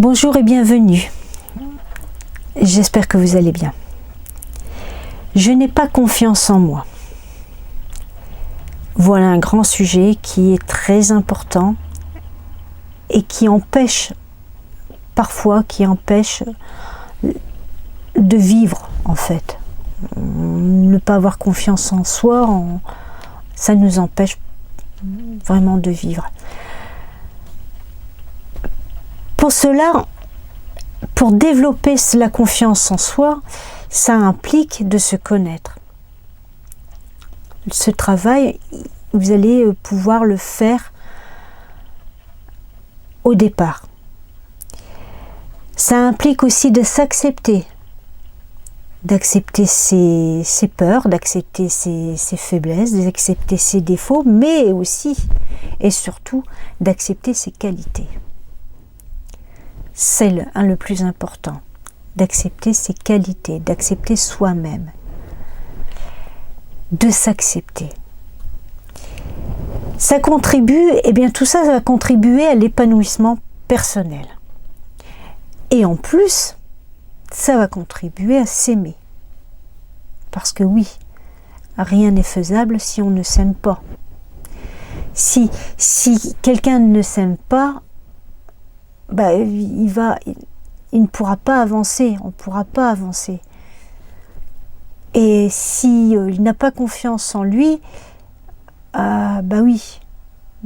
Bonjour et bienvenue. J'espère que vous allez bien. Je n'ai pas confiance en moi. Voilà un grand sujet qui est très important et qui empêche de vivre en fait. Ne pas avoir confiance en soi, ça nous empêche vraiment de vivre. Pour cela, pour développer la confiance en soi, ça implique de se connaître. Ce travail, vous allez pouvoir le faire au départ. Ça implique aussi de s'accepter, d'accepter ses peurs, d'accepter ses faiblesses, d'accepter ses défauts, mais aussi et surtout d'accepter ses qualités. C'est le plus important, d'accepter ses qualités, d'accepter soi-même, de s'accepter. Ça contribue, tout ça va contribuer à l'épanouissement personnel. Et en plus, ça va contribuer à s'aimer. Parce que oui, rien n'est faisable si on ne s'aime pas. Si quelqu'un ne s'aime pas, il ne pourra pas avancer, on ne pourra pas avancer. Et si il n'a pas confiance en lui, oui,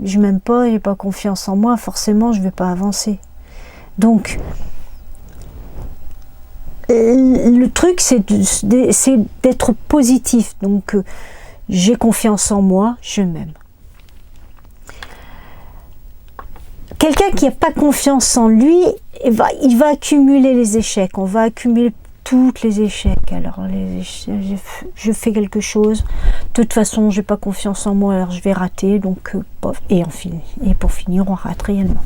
je m'aime pas, j'ai pas confiance en moi, forcément je vais pas avancer. Donc le truc c'est d'être positif. Donc j'ai confiance en moi, je m'aime. Quelqu'un qui n'a pas confiance en lui, il va accumuler les échecs. On va accumuler tous les échecs. Alors, je fais quelque chose. De toute façon, je n'ai pas confiance en moi, alors je vais rater. Donc, et pour finir, on rate réellement.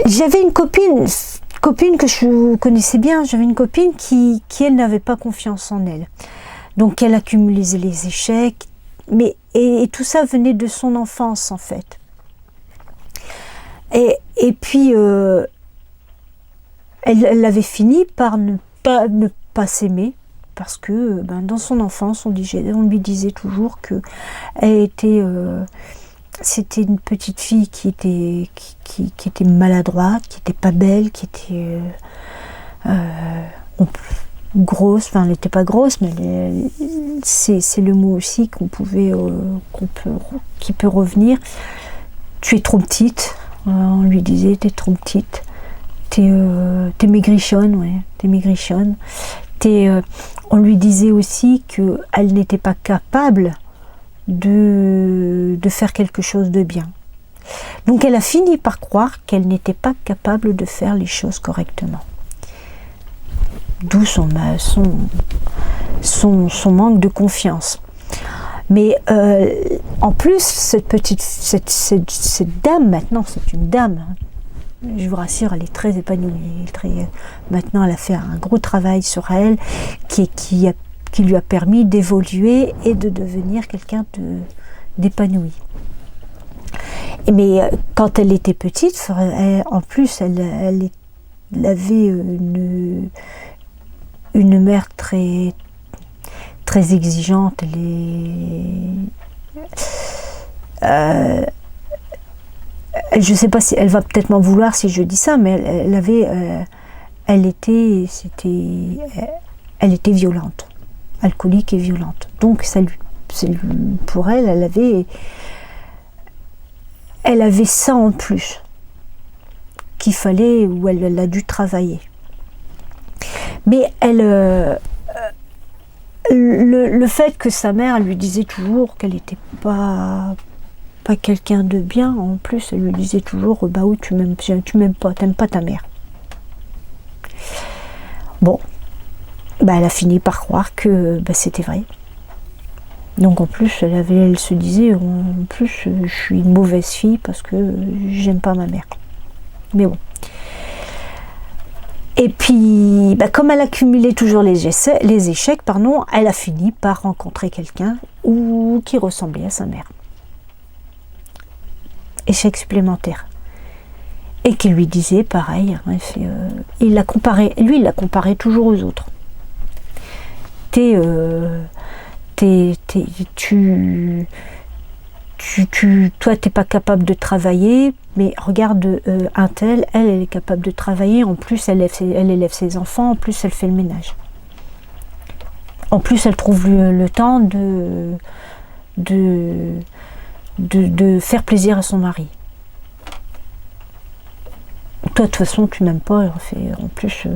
J'avais une copine que je connaissais bien. J'avais une copine qui elle, n'avait pas confiance en elle. Donc, elle accumulait les échecs. Et tout ça venait de son enfance en fait. Et puis elle avait fini par ne pas s'aimer parce que dans son enfance on lui disait toujours que c'était une petite fille qui était maladroite, qui était pas belle, qui était grosse, elle n'était pas grosse, mais c'est le mot aussi qui peut revenir. Tu es trop petite, on lui disait, t'es trop petite, t'es maigrichonne, ouais, t'es maigrichonne. On lui disait aussi qu'elle n'était pas capable de faire quelque chose de bien. Donc elle a fini par croire qu'elle n'était pas capable de faire les choses correctement. D'où son manque de confiance. Mais en plus, cette dame, maintenant, c'est une dame, je vous rassure, elle est très épanouie. Maintenant, elle a fait un gros travail sur elle qui lui a permis d'évoluer et de devenir quelqu'un d'épanoui. Mais quand elle était petite, en plus, elle avait une mère très très exigeante. Je sais pas si elle va peut-être m'en vouloir si je dis ça, mais elle était violente, alcoolique et violente. Donc pour elle avait ça en plus qu'il fallait, où elle a dû travailler. Mais le fait que sa mère lui disait toujours qu'elle n'était pas quelqu'un de bien, en plus elle lui disait toujours oui, tu m'aimes pas, t'aimes pas ta mère. Bon, elle a fini par croire que c'était vrai. Donc en plus elle se disait en plus je suis une mauvaise fille parce que j'aime pas ma mère. Mais bon. Et puis, comme elle accumulait toujours les échecs, elle a fini par rencontrer quelqu'un qui ressemblait à sa mère. échec supplémentaire. Et qui lui disait pareil, hein, il l'a comparé, lui il l'a comparé toujours aux autres. Toi t'es pas capable de travailler, mais regarde un tel, elle est capable de travailler, en plus elle élève ses enfants, en plus elle fait le ménage. En plus elle trouve le temps de faire plaisir à son mari. Toi de toute façon tu m'aimes pas, en plus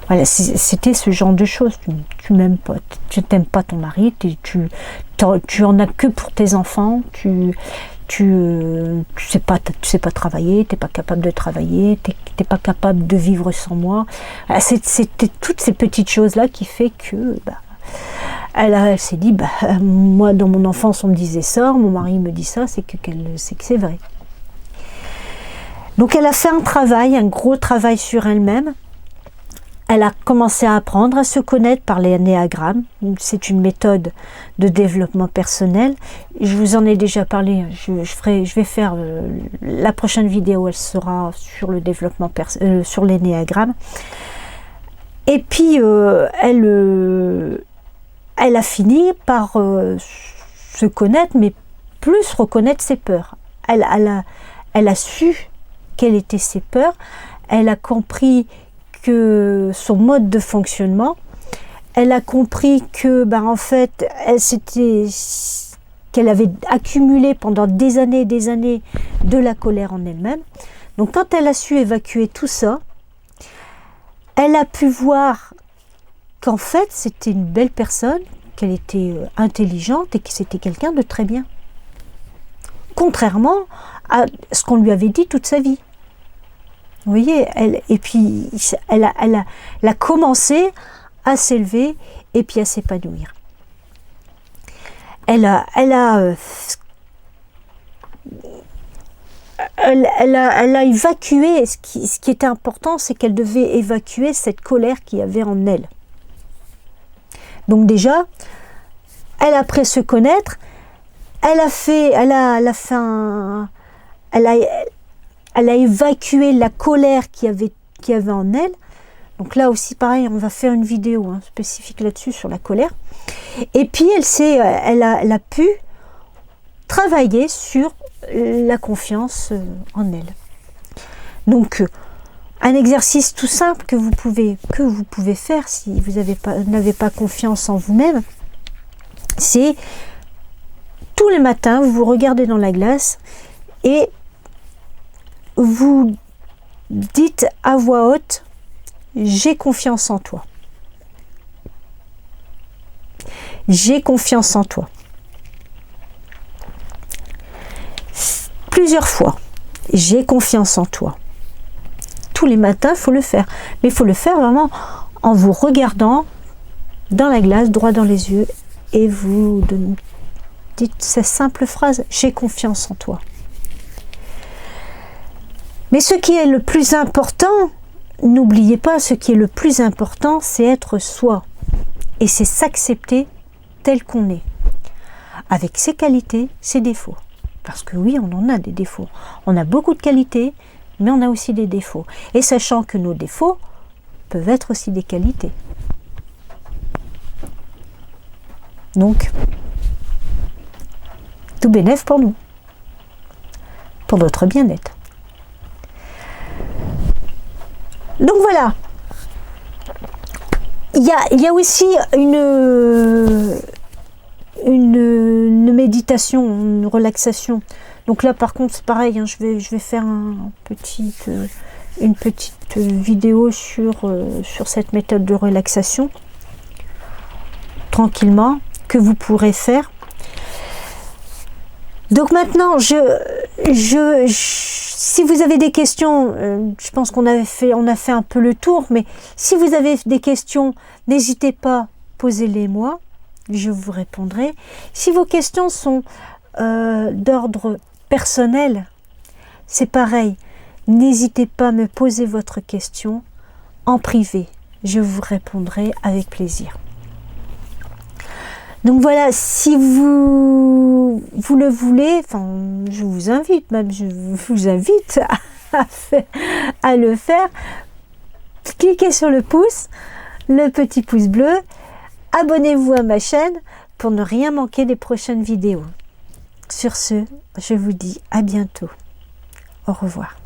voilà, c'était ce genre de choses. Tu m'aimes pas, tu t'aimes pas ton mari, tu en as que pour tes enfants, tu sais pas travailler, t'es pas capable de travailler, t'es pas capable de vivre sans moi. C'était toutes ces petites choses là qui fait que elle s'est dit moi dans mon enfance on me disait ça, mon mari me dit ça, c'est que c'est vrai. Donc elle a fait un gros travail sur elle-même. Elle a commencé à apprendre à se connaître par l'énéagramme. C'est une méthode de développement personnel. Je vous en ai déjà parlé. Je vais faire la prochaine vidéo. Elle sera sur le développement sur l'énéagramme. Et puis elle a fini par se connaître, mais plus reconnaître ses peurs. Elle a su quelles étaient ses peurs. Elle a compris son mode de fonctionnement, elle a compris que en fait qu'elle avait accumulé pendant des années de la colère en elle-même. Donc quand elle a su évacuer tout ça, elle a pu voir qu'en fait c'était une belle personne, qu'elle était intelligente et que c'était quelqu'un de très bien, contrairement à ce qu'on lui avait dit toute sa vie. Vous voyez, elle a commencé à s'élever et puis à s'épanouir. Elle a évacué, ce qui était important, c'est qu'elle devait évacuer cette colère qu'il y avait en elle. Donc déjà, elle a appris à se connaître, elle a évacué la colère qu'il y avait en elle. Donc là aussi, pareil, on va faire une vidéo spécifique là-dessus, sur la colère. Et puis, elle a pu travailler sur la confiance en elle. Donc, un exercice tout simple que vous pouvez faire si vous n'avez pas confiance en vous-même, c'est tous les matins, vous vous regardez dans la glace et vous dites à voix haute « J'ai confiance en toi. J'ai confiance en toi. » Plusieurs fois. « J'ai confiance en toi. » Tous les matins, il faut le faire. Mais il faut le faire vraiment en vous regardant dans la glace, droit dans les yeux, et vous dites cette simple phrase « J'ai confiance en toi. » Mais ce qui est le plus important, n'oubliez pas, ce qui est le plus important, c'est être soi. Et c'est s'accepter tel qu'on est. Avec ses qualités, ses défauts. Parce que oui, on en a des défauts. On a beaucoup de qualités, mais on a aussi des défauts. Et sachant que nos défauts peuvent être aussi des qualités. Donc, tout bénef pour nous. Pour notre bien-être. Donc voilà, il y a aussi une méditation, une relaxation. Donc là par contre c'est pareil, je vais faire une petite vidéo sur cette méthode de relaxation, tranquillement, que vous pourrez faire. Donc maintenant, si vous avez des questions, je pense on a fait un peu le tour, mais si vous avez des questions, n'hésitez pas, posez-les moi, je vous répondrai. Si vos questions sont d'ordre personnel, c'est pareil, n'hésitez pas à me poser votre question en privé, je vous répondrai avec plaisir. Donc voilà, si vous le voulez, enfin, je vous invite à le faire. Cliquez sur le pouce, le petit pouce bleu. Abonnez-vous à ma chaîne pour ne rien manquer des prochaines vidéos. Sur ce, je vous dis à bientôt. Au revoir.